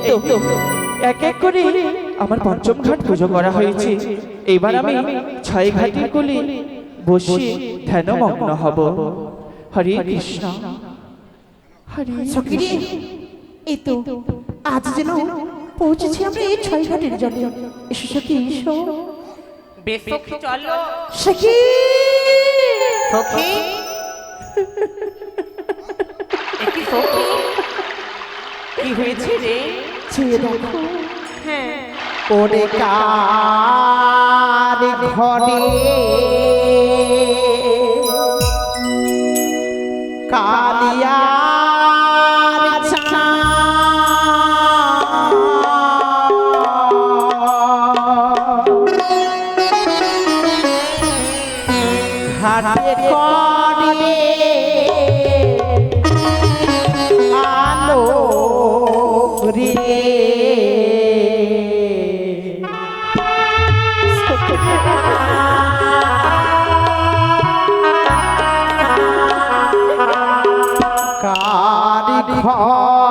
তো এক এক করে আমার পঞ্চম ঘাট পুজো করা হয়েছে। এবার আমি 6 ঘাটের কোলে বসে ধ্যানমগ্ন হব। হরে কৃষ্ণ হরে সখীরে, এই তো আজ যেন পৌঁছেছি আমরা এই 6 ঘাটের জলে। এসো সখী, এসো। বেশ সখী, চলো। সখী, সখী, একই সখী, কি হয়েছে রে? চেয়ে দেখো। হ্যাঁ, ওরে কার ঘরে কালিয়ার ঘাটে করে আলো রে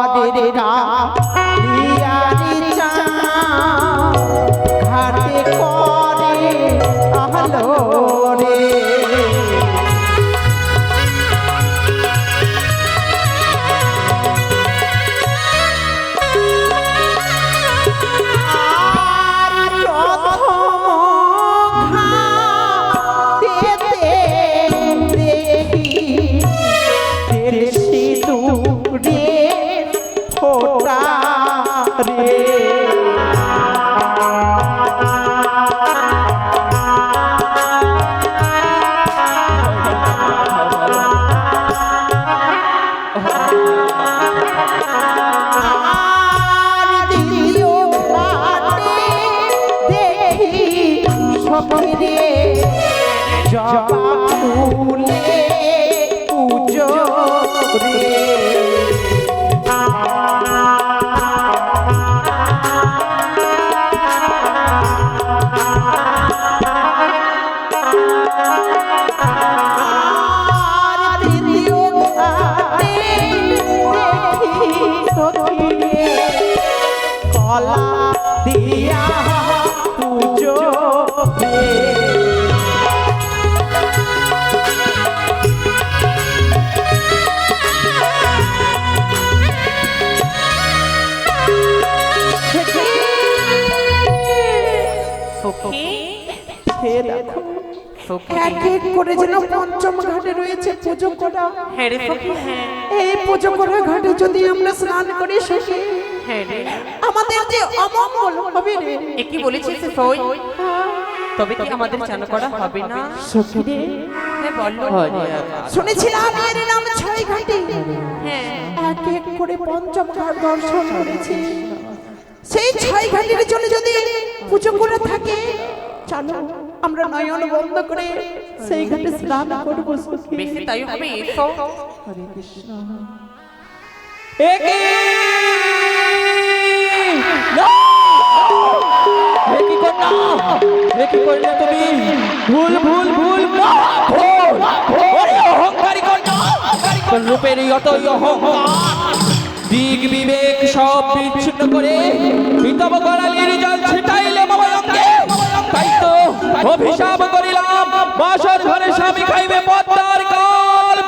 ঘরের কালিয়ারি ঘাটে করে আলো রে কলা দিয়া পুজো এক এক করে যেন পঞ্চম ঘাটে রয়েছে পুজো করা। এই পুজো করা ঘাটে যদি আমরা স্নান করি সখী, আমাদের যে অমঙ্গল হবে রে। কি বলেছিস সই? তবে কি আমাদের চান করা হবে না সখী রে? হ্যাঁ বলো। শুনেছিলাম এর নাম 6 ঘাটে। হ্যাঁ, এক এক করে পঞ্চম ঘাট দর্শন করেছি। সেই 6 ঘাটের জন্য যদি পুজো করে থাকে, চলো আমরা নয়ন বন্ধ করে সেই ঘাটে স্নান করব সখী। বেশি তাই হবে। এসো। হরে কৃষ্ণ। কি করলে তুমি? ভুল ভুল ভুল অহংকারী রূপের অতই অহংকার, দিক বিবেক সব বিচ্ছিন্ন করে পিতম করালির জল ছিটাইলে মময়ঙ্গে। তাই তো অভিশাপ করিলাম, বাসর ঘরে স্বামী খাইবে পদ্মার কাল।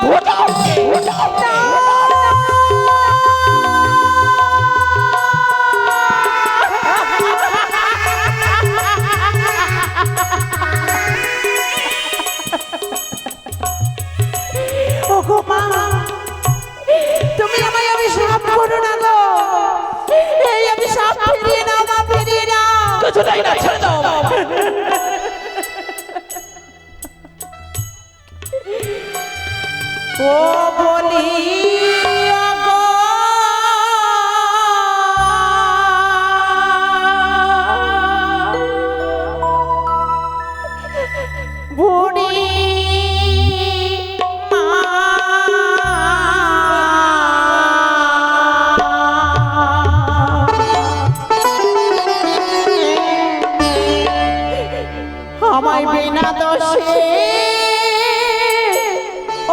তুমি আমায় অভিশাপ করো না গো, এই অভিশাপ ফিরিয়ে নাও মা, ফিরিয়ে নাও। কিছুতেই না, ছেড়ে দাও। ও বলি বুড়ি আমায় বিনা দোষে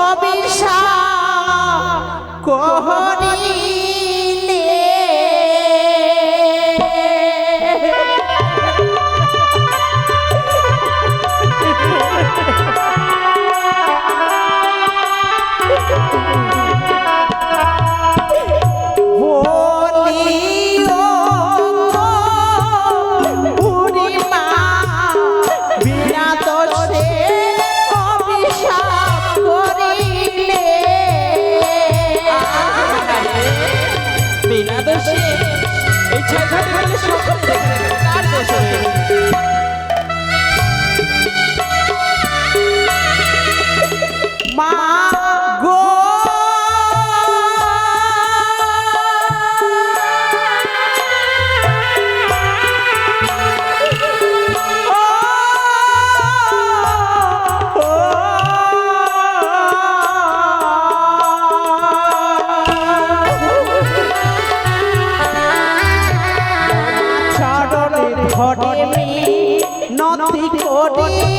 অভিশাপ করিলে এই ছয় ঘাটে বলে সকলে দেখে নেবে কার দোষ হয়েছে। মা গো ঘটে নথি কোটি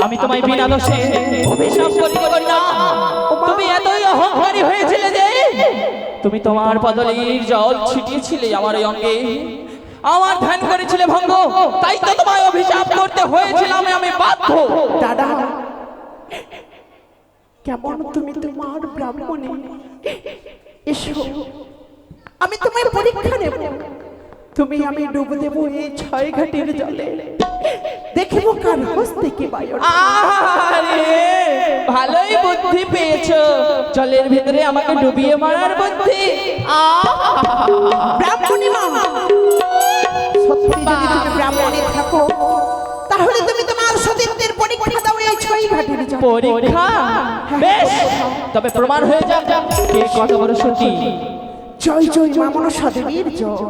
আমি তোমায় বিনা দোষে অভিশাপ করিতে পারি না। তুমি এতই অহংকারী হয়েছিলে যে তুমি তোমার পদলির জল ছিটিয়েছিলে আমার এই অঙ্গে, আমার ধ্যান করেছিলে ভঙ্গ, তাই তো তোমায় অভিশাপ করতে হয়েছিল। আমি বাধ্য। দাদা কেমন তুমি তোমার ব্রাহ্মণে এসো, আমি তোমায় পরীক্ষা নেব। তুমি আমি ডুব দেব এই ছয় ঘাটের জলে, দেখিব কার হস্তে কি বায়ু। আরে ভালোই বুদ্ধি পেয়েছো, জলের ভিতরে আমাকে ডুবিয়ে মারার বুদ্ধি। ব্রাহ্মণী মা, সত্যি যদি তুমি ব্রাহ্মণে থাকো তাহলে তুমি তোমার সতীত্বের পরীক্ষা দাও এই ছয় ঘাটের জলে। পরীক্ষা? বেশ, তবে প্রমাণ হয়ে যাক কে কত বড় সতী। জয় জয় মা মনসা দেবীর জয়।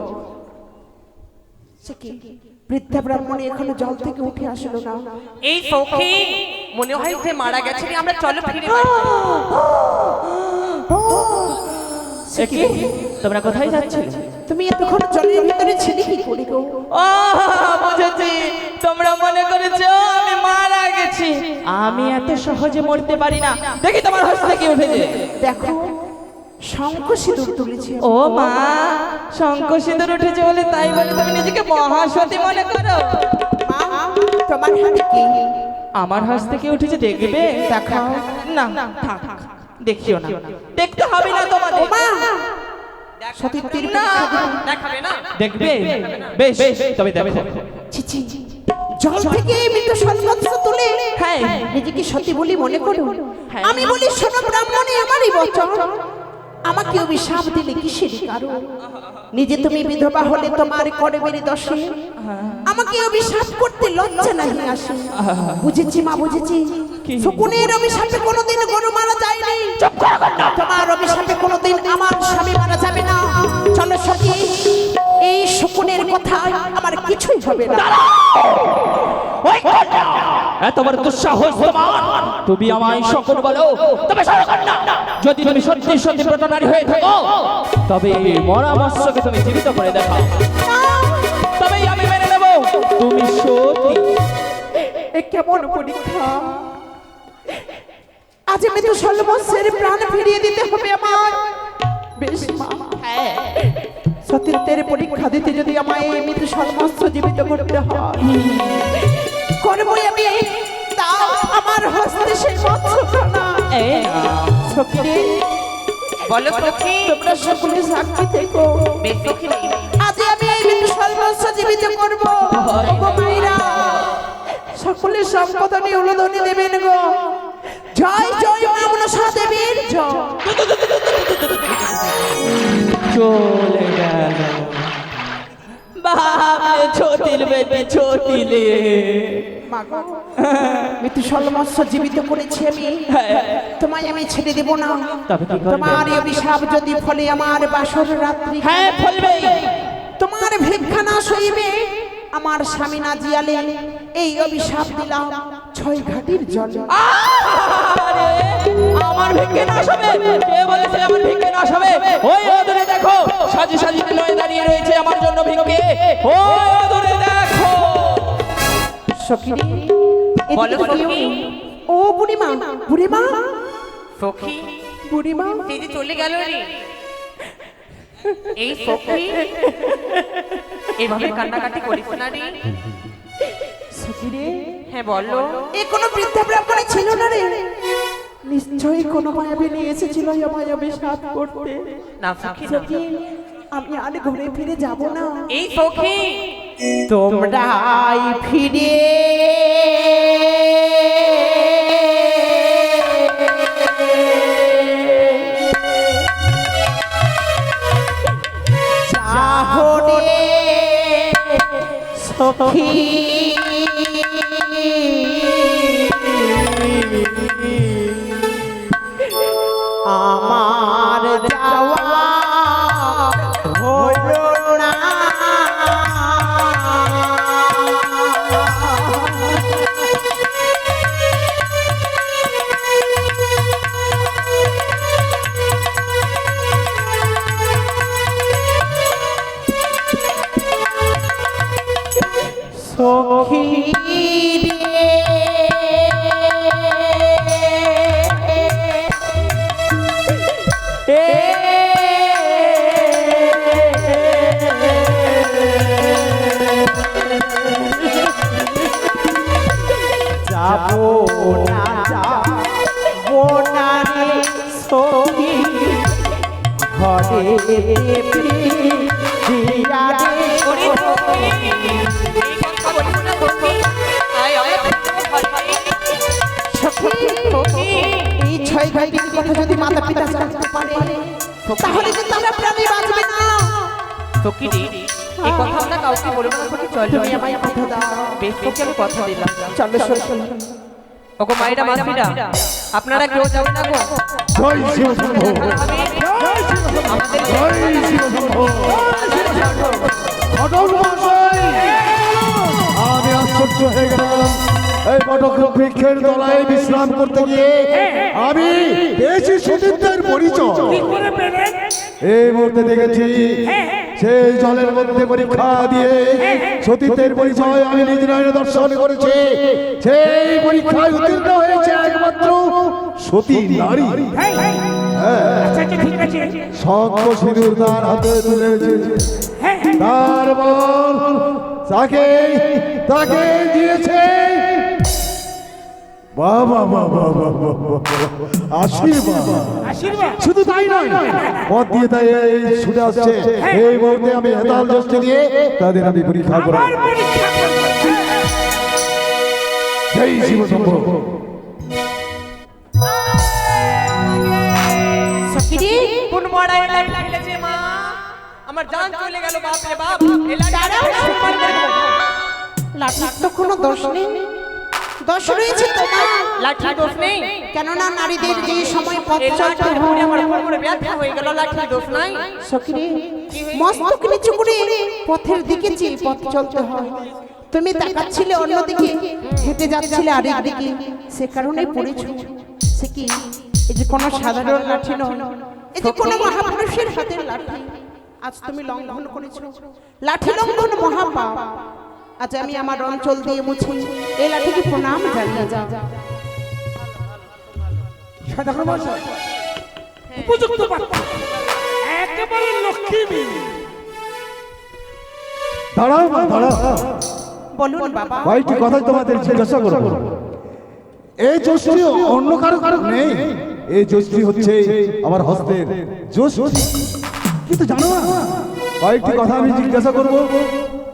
বৃদ্ধা ব্রাহ্মণী এখনো জল থেকে উঠে আসলো না। এই সখী মনে হয় যে মারা গেছে, আমরা চলো ফিরে বাড়ি। কি তোমরা কোথায় যাচ্ছিলে? তুমি এতক্ষণ জলের ভিতরে ছিলে কি করে গো? ও বুঝেছি, তোমরা মনে করেছো আমি মারা গেছি। আমি এত সহজে মরতে পারি না। দেখি তোমার হস্তে কি উঠেছে। দেখো শঙ্খ সিঁদুর তুলেছে। ও মা, শঙ্খ সিঁদুর উঠেছে বলে তাই বলে তুমি নিজেকে মহাসতী মনে করো? মা তোমার হাতে কি? আমার হস্তে কি উঠেছে দেখবে? দেখাও। না থাক, দেখিও না, দেখতে হবে না তোমাদের। মা সতীত্বের না, দেখাবে না? দেখবে? বেশ, তবে দেখো। চিচি জল থেকে মৃত সন্ন্যাস তুলে হ্যাঁ নিজেকে সতী বলি মনে করো। হ্যাঁ। আমি বলি শোনো ব্রাহ্মণী, আমারই বচন। আমাকে অভিশাপ দিলে কিসের কারণ? নিজে তুমি বিধবা হলে তোমার করবের দোষে আমাকে অভিশাপ করতে লজ্জা নাহি আসে। বুঝেছি মা, বুঝেছি। শকুনের অভিশাপে কোনোদিন গরু মারা যায়নি। তোমার অভিশাপে কোনোদিন আমার স্বামী মারা যাবে না। চলো সখী, এই শকুনের কথা আমার কিছুই হবে না। এত বড় দুঃসাহস তোমার, তুমি আমায় সকল বলো, তবে শোনো না, যদি তুমি সত্যি সত্যি ব্রতনারী হয়ে থাকো তবে মরা মৎস্যকে তুমি জীবিত করে দেখাও, তবেই আমি মেনে নেব তুমি সত্যি। এ কেমন পরীক্ষা! আজ আমি তো সর্বস্বের প্রাণ ফিরিয়ে দিতে হবে আমার। বেশ মা, সতীত্বের পরীক্ষা দিতে যদি আমায় মৃত্যু সর্বস্ব জীবিত করতে হয়, করবই আমি। তাও আমার হস্তে সেই মৎস্যখানা। সখী রে, বলো সখী। তোমরা সকলে সাক্ষী থেকো। বেশ সখী। আজ আমি এই মৃত্যু সর্বস্ব জীবিত করবো। গো মায়েরা, সকলের সম্পদনে উলুধ্বনি দেবেন গো। জয় জয় মা মনসা দেবীর জয়। চলে গেল বাপরে ছোটিল বেটি ছোটিলে। মা গো, মৃত্যু সর্বস্ব জীবিত করেছি আমি, তোমায় আমি ছেড়ে দেব না। তবে কি করবে? তোমার এই অভিশাপ যদি ফলে আমার বাসর রাত্রি, হ্যাঁ ফলবে। তোমার ভিক্ষা না সইবে, আমার স্বামী না জিয়ালে, এই অভিশাপ দিলাম 6 ঘাটির জল। আরে আমার ভিক্ষে নাশ হবে? কে বলেছে আমার ভিক্ষে নাশ হবে? ওই অদূরে দেখো, সাজি সাজি নয় দাঁড়িয়ে রয়েছে আমার জন্য ভিক্ষে। ওই অদূরে দেখো। সখী রে, বলো এদিকে সখী। তাকিও। ও বুড়িমা, বুড়িমা, সখী, বুড়িমা, এই যে চলে গেল রে। এই সখী, এভাবে কান্নাকাটি করিস না রে। সখী রে, হ্যাঁ বলো। এ কোনো বৃদ্ধা ব্রাহ্মণী ছিল না রে? নিশ্চয়ই কোনো মায়াবী নিয়ে এসেছিল আমায় অভিশাপ করতে। না সখী না। সখী, আমি আর ঘুরে ফিরে যাব না। এই সখী, তোমরাই ফিরে যাহো রে সখী, আমার যাওয়া হলো না। সখী রে, যাবো না, যাবো না রে সখী, ঘরে ফিরিয়া রে। ওরে সখী, এই কথা বলিস না সখী। আয় আয় সখী, এই 6 ঘাটির কথা যদি মাতা পিতা জানতে পারে, তাহলে কিন্তু আমরা প্রাণে বাঁচবে না। সখী রে, এই কথা আমরা কাউকে বলবো না সখী। চল তুমি আমায় কথা দাও। বেশ সখী, আমি কথা দিলাম। চলো সখী। ওগো মায়েরা মাসিরা, আপনারা কেউ যাবেন না গো। জয় শিবশম্ভু, আমাদের জয় শিবশম্ভু। ঘটক মহাশয়, আমি আশ্চর্য হয়ে গেলাম। এই বটক বৃক্ষের তলায় বিশ্রাম করতে গিয়ে আমি পেয়েছি সতীত্বের পরিচয়। এই মুহূর্তে দেখেছি সেই জলের মধ্যে পরীক্ষা দিয়ে সতীত্বের পরিচয় আমি নিজ নয়নে দর্শন করেছি। সেই পরীক্ষায় উত্তীর্ণ হয়েছে একমাত্র সতী নারী। শঙ্খ সিঁদুর তার হাতে তুলেছে, তারপর তাকে তাকে দিয়েছে বাবা বাবা বাবা আশীর্বাদ। শুধু তাই নয়, পথ দিয়ে তাই ছুটে আসছে। এই মুহূর্তে আমি হেতাল দৃষ্টি দিয়ে তাদের আমি পরীক্ষা করি। জয় শিব শম্ভু। সখী রে, কোন মড়াই লাঠি ফেলেছে মা, আমার জান চলে গেল। বাপ রে বাপ, এই লাঠি দাঁড়াও, আমার মেরে দেবো। লাঠির তো কোনো দোষ নেই। দোষ রয়েছে তোমার। লাঠির দোষ নেই? কেননা নারীদের যে সময় পথ এই চলতে লাঠি হয়, পড়ে আমার কোমরে ব্যথা হয়ে গেল। লাঠির দোষ নাই? সখী রে, মস্তক নিচু করে পথের দিকে চেয়ে পথ চলতে হয়। তুমি তাকাচ্ছিলে অন্যদিকে, হেঁটে যাচ্ছিলে আরেক দিকে, সে কারণে পড়েছো। সে কি এই যে কোনো সাধারণ লাঠি নয়, এই যে কোনো মহাপুরুষের হাতের লাঠি। আজ তুমি লঙ্ঘন করেছো, লাঠি লঙ্ঘন মহাপাপ। আজ আমি আমার অঞ্চল দিয়ে মুছি এই লাঠিকে প্রণাম জানিয়ে যাও। সদাগর মশাই, উপযুক্ত পাত্র, একেবারে লক্ষ্মী মেয়ে। দাঁড়াও মা, দাঁড়াও। বলুন বাবা। কয়েকটি কথা তোমাদের জিজ্ঞাসা করবো। এই যষ্টি অন্য কারো কারো নেই, এই যষ্টি হচ্ছে আমার হস্তের যষ্টি। কিন্তু জানো না, কয়েকটি কথা আমি জিজ্ঞাসা করবো,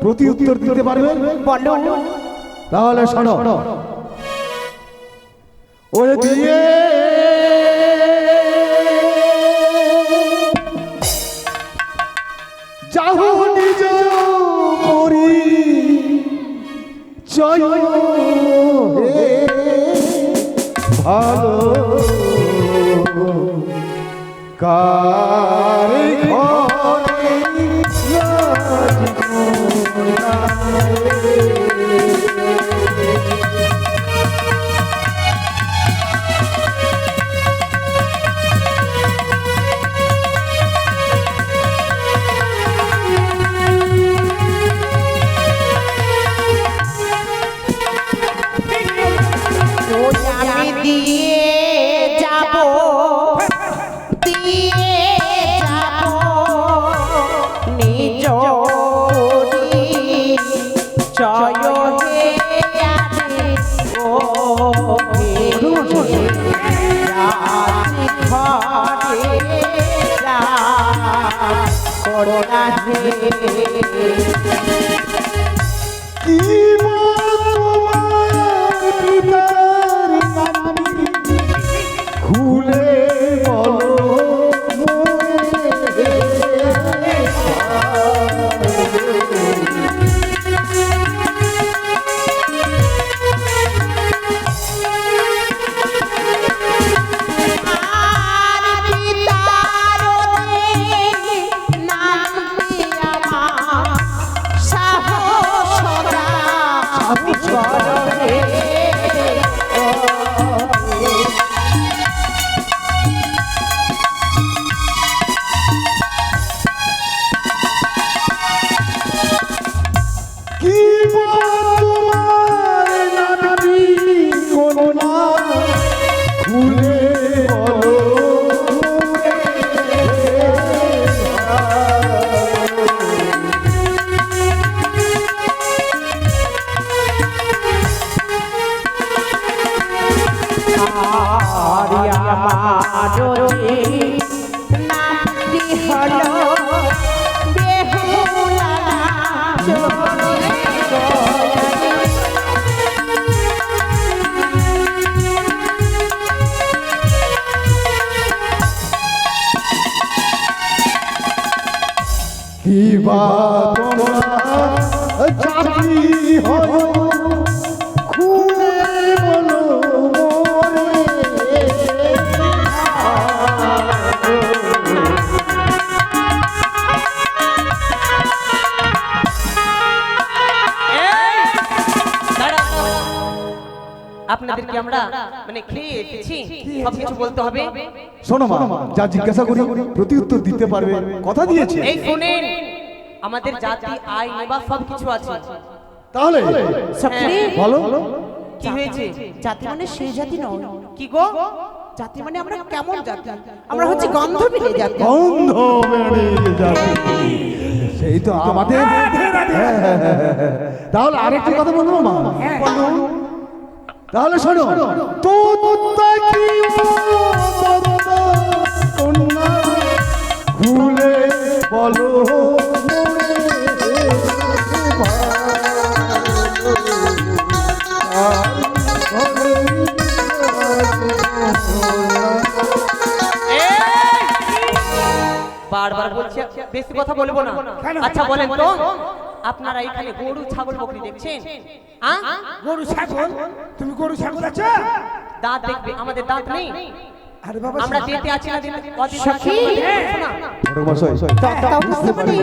প্রতি উত্তর দিতে পারবে? বলো। তাহলে শোনো। ওরে দিয়ে যাহো নিজ পরি জয় হে ভালো কারে ঘরে আমি দিয়ে যাব, দিয়ে যাব নিজ জয় হে আরে ও হে রাজি ঘরে করোনা হে। কি খুলে বলো কিবা তোমরা জাতি হলো খুলে বলো আপনাদেরকে আমরা মানে খেয়ে এসেছি, সবকিছু বলতে হবে। শোনো মা, যা জিজ্ঞাসা করি প্রতি উত্তর দিতে পারবে, কথা দিয়েছে। এই শুনেন, আমাদের জাতি আইন বা সবকিছু আছে। তাহলে সখী বলো কি হয়েছে? জাতি মানে সেই জাতি নয়। কি গো? জাতি মানে আমরা কেমন জাতি? আমরা হচ্ছে গন্ধবিলে জাতি। গন্ধ বেরিয়ে যাবে, সেই তো আমাদের। তাহলে আরেকটি কথা বলবো মা। তাহলে শোনো, তো ভুলে বলো বারবার বলছি বেশি কথা বলবো না। আচ্ছা বলেন তো, আপনারা এখানে গরু ছাগল বকরি দেখছেন? গরু ছাগল? তুমি গরু ছাগল আছো? দাঁত দেখবে, আমাদের দাঁত নেই। আরে বাবা, আমরা যেতে আছি না দিন সখী। না। ছোট মশাই, তাও বুঝতে পারি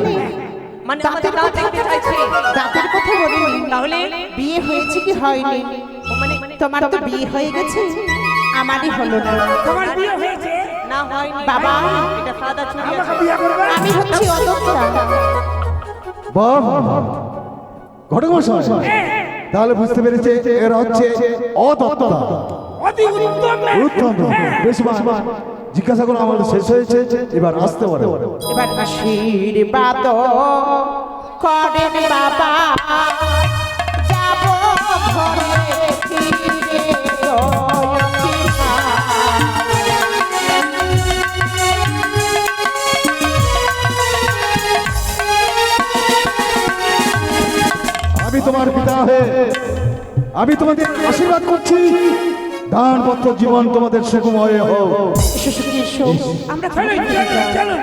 মানে আমাদের দাঁত দেখতে চাইছে। দাঁতের কথা বলিনি, তাহলে বিয়ে হয়েছে কি হয়নি? মানে তোমার তো বিয়ে হয়ে গেছে, আমারই হলো না। তোমার বিয়ে হয়েছে? না হয়নি বাবা। এটা সাদা চুড়ি আমাকে আছে। বিয়ে করবে? আমি হচ্ছি অদক্ষা। বাহ, ঘটক মশাই, তাহলে বুঝতে পেরেছে এরা হচ্ছে অদত্তা। অতি উত্তম মেয়ে। উত্তম, বেশ মা, জিজ্ঞাসা করো আমাদের শেষ হয়েছে, এবার আসতে পারে। এবার আশীর্বাদ করেন বাবা, যাব ঘরে ফিরে দয়াকি মা। আমি তোমার পিতা হয়ে আমি তোমাদের আশীর্বাদ করছি, দানপত্র জীবন তোমাদের সুখময় হোক। এসো সখী, এসো। আমরা চলুন, চলুন, চলুন।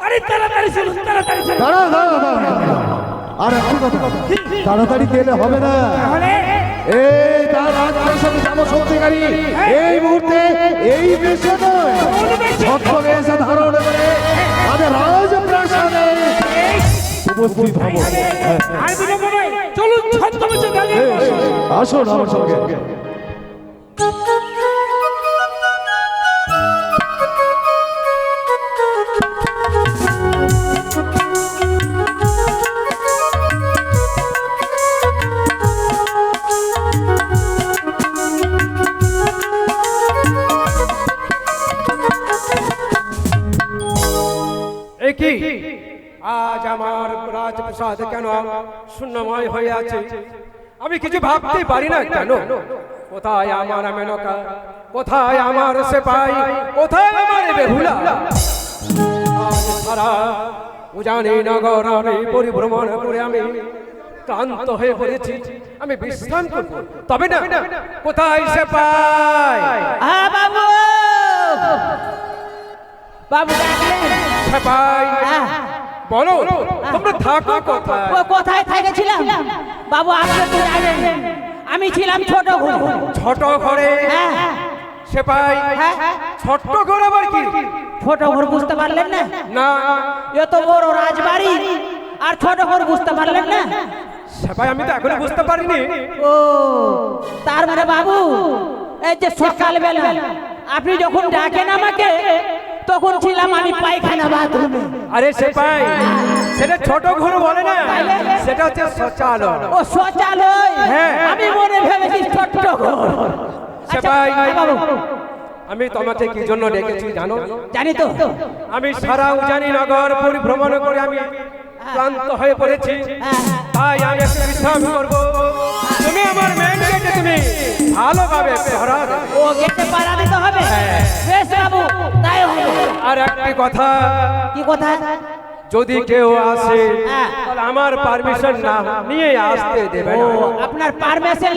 আরে তাড়াতাড়ি চলুন, তাড়াতাড়ি চলুন। দাঁড়া দাঁড়া দাঁড়া, আর একটু কথা, তাড়াতাড়ি গেলে হবে না। তাহলে এই তার রাজপ্রাসাদে যাবো সত্যিকারী, এই মুহূর্তে এই বেশে নয়, ছত্র বেশে ধারণ করে আমাদের রাজপ্রাসাদে উপস্থিত হবো। হ্যাঁ, আর বিলম্ব নয়, চলুন ছদ্মবেশে দাঁড়িয়ে বসুন। আসুন আমার সঙ্গে। এ কি আজ আমার রাজপ্রাসাদ কেন শূন্যময় হয়ে আছে? আমি কিছু ভাবতে পারি না কেন? কোথায় আমার মেনকা, কোথায় আমার সেপাই, কোথায় আমার বেহুলা? আজ সারা উজানি নগর আমি পরিভ্রমণ করে আমি ক্লান্ত হয়ে পড়েছি, আমি বিশ্রাম করব। তবে না, কোথায় সেপাই? বাবু বাবু ডাকলেন? সেপাই বলো, তোমরা থাকো কোথায়? ও কোথায় থেকেছিলাম বাবু? আপনি তো জানেন আমি ছিলাম ছোট ঘরে। ছোট ঘরে? হ্যাঁ সেপাই ছোট্ট ঘর আবার কি? ছোট ঘর বুঝতে পারলেন না? না এত বড় রাজবাড়ি আর ছোট ঘর বুঝতে পারলেন না? সেপাই আমি তো এখনো বুঝতে পারিনি। ও তার মানে বাবু এই যে সকালবেলা আপনি যখন ডাকেন আমাকে তখন ছিলাম আমি পায়খানা বাথরুমে। আরে সেপাই, সেটা ছোট ঘর বলে না, সেটা হচ্ছে শৌচালয়। ও শৌচালয়? হ্যাঁ। আমি মনে ভেবেছি ছোট্ট ঘর। সেপাই বাবু আমি তোমাকে কি জন্য ডেকেছি জানো? জানি তো। আমি সারা উজানি নগর পরিভ্রমণ করে আমি ক্লান্ত হয়ে পড়েছি, তাই আমি একটু বিশ্রাম করব। তুমি আমার মেন গেটে তুমি ভালোভাবে পাহারা দেবে। ও গেটে পাড়া দিতে হবে? বেশ বাবু, তাই হবে। আর একটি কথা, কি কথা? যদি কেউ আসে হ্যাঁ। তাহলে আমার পারমিশন না নিয়ে আসতে দেবে ও না। আপনার পারমিশন